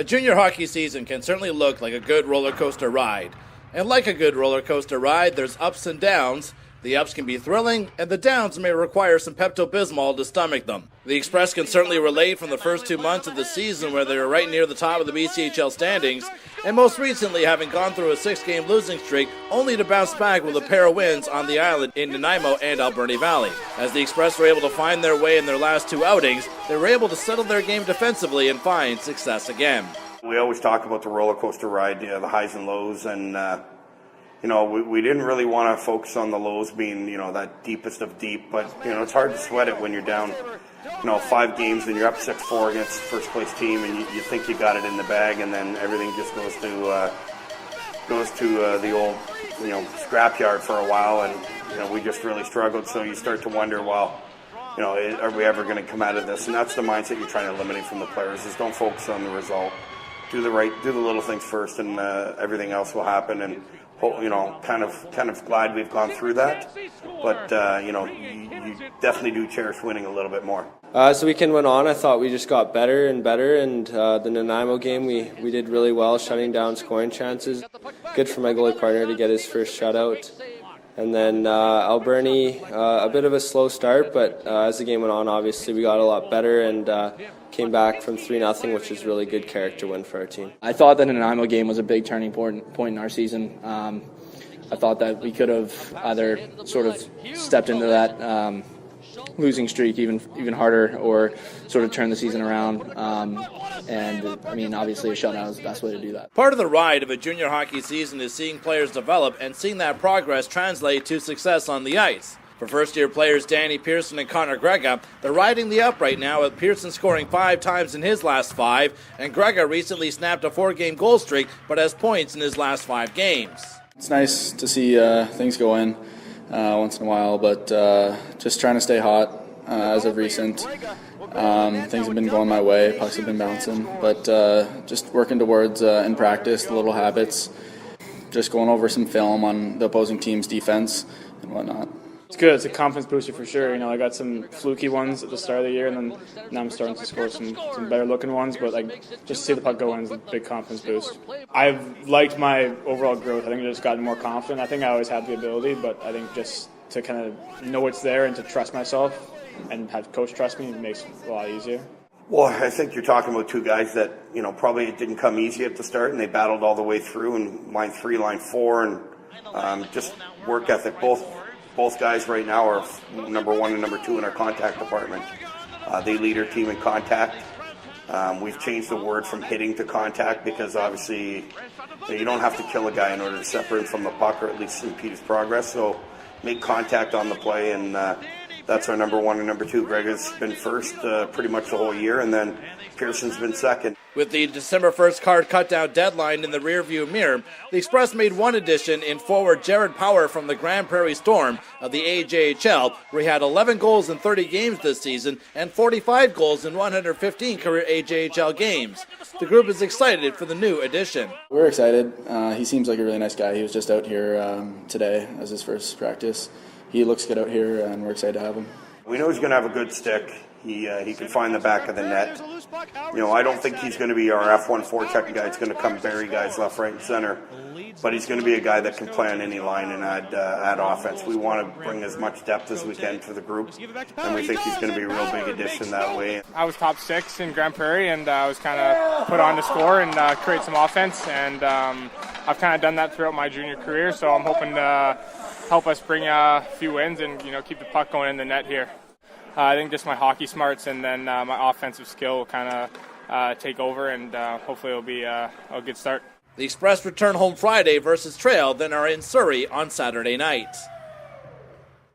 junior hockey season can certainly look like a good roller coaster ride. And like a good roller coaster ride, there's ups and downs. The ups can be thrilling, and the downs may require some Pepto-Bismol to stomach them. The Express can certainly relate from the first 2 months of the season where they were right near the top of the BCHL standings, and most recently having gone through a 6-game losing streak only to bounce back with a pair of wins on the island in Nanaimo and Alberni Valley. As the Express were able to find their way in their last 2 outings, they were able to settle their game defensively and find success again. We always talk about the roller coaster ride, the highs and lows, and we didn't really want to focus on the lows being, that deepest of deep, but, it's hard to sweat it when you're down, 5 games and you're up 6-4 against the first place team and you think you got it in the bag, and then everything just goes to the old, scrapyard for a while, and, we just really struggled. So you start to wonder, well, are we ever going to come out of this? And that's the mindset you're trying to eliminate from the players, is don't focus on the result. Do the little things first, and everything else will happen. And kind of glad we've gone through that. But you definitely do cherish winning a little bit more. As the weekend went on, I thought we just got better and better. And the Nanaimo game, we did really well, shutting down scoring chances. Good for my goalie partner to get his first shutout. And then Alberni, a bit of a slow start, but as the game went on, obviously we got a lot better and came back from 3-0, which is a really good character win for our team. I thought that the Nanaimo game was a big turning point in our season. I thought that we could have either sort of stepped into that losing streak even harder, or sort of turn the season around. Obviously a shutout is the best way to do that. Part of the ride of a junior hockey season is seeing players develop and seeing that progress translate to success on the ice. For first-year players Danny Pearson and Connor Gregga, they're riding the up right now, with Pearson scoring 5 times in his last 5, and Gregga recently snapped a 4-game goal streak, but has points in his last 5 games. It's nice to see things go in once in a while, but just trying to stay hot as of recent. Things have been going my way, pucks have been bouncing, but just working towards, in practice, the little habits, just going over some film on the opposing team's defense and whatnot. It's good. It's a confidence booster for sure. I got some fluky ones at the start of the year, and then now I'm starting to score some better looking ones. But just to see the puck go in is a big confidence boost. I've liked my overall growth. I think I just gotten more confident. I think I always had the ability, but I think just to kind of know it's there and to trust myself and have coach trust me, it makes it a lot easier. Well, I think you're talking about 2 guys that, probably it didn't come easy at the start, and they battled all the way through, and line 3, line 4, and just work ethic. Both guys right now are number 1 and number 2 in our contact department. They lead our team in contact. We've changed the word from hitting to contact, because obviously you don't have to kill a guy in order to separate him from the puck, or at least impede his progress. So make contact on the play, and that's our number 1 and number 2. Gregga's been first pretty much the whole year, and then Pearson's been second. With the December 1st card cut-down deadline in the rearview mirror, the Express made one addition in forward Jared Power from the Grand Prairie Storm of the AJHL, where he had 11 goals in 30 games this season and 45 goals in 115 career AJHL games. The group is excited for the new addition. We're excited. He seems like a really nice guy. He was just out here today as his first practice. He looks good out here, and we're excited to have him. We know he's going to have a good stick. He can find the back of the net. I don't think he's going to be our F1 4-check guy. It's going to come bury guys left, right, and center. But he's going to be a guy that can play on any line and add offense. We want to bring as much depth as we can to the group, and we think he's going to be a real big addition that way. I was top 6 in Grand Prairie, and I was kind of put on to score and create some offense. And I've kind of done that throughout my junior career, so I'm hoping to help us bring a few wins and keep the puck going in the net here. I think just my hockey smarts and then my offensive skill will kind of take over, and hopefully it'll be a good start. The Express return home Friday versus Trail, then are in Surrey on Saturday night.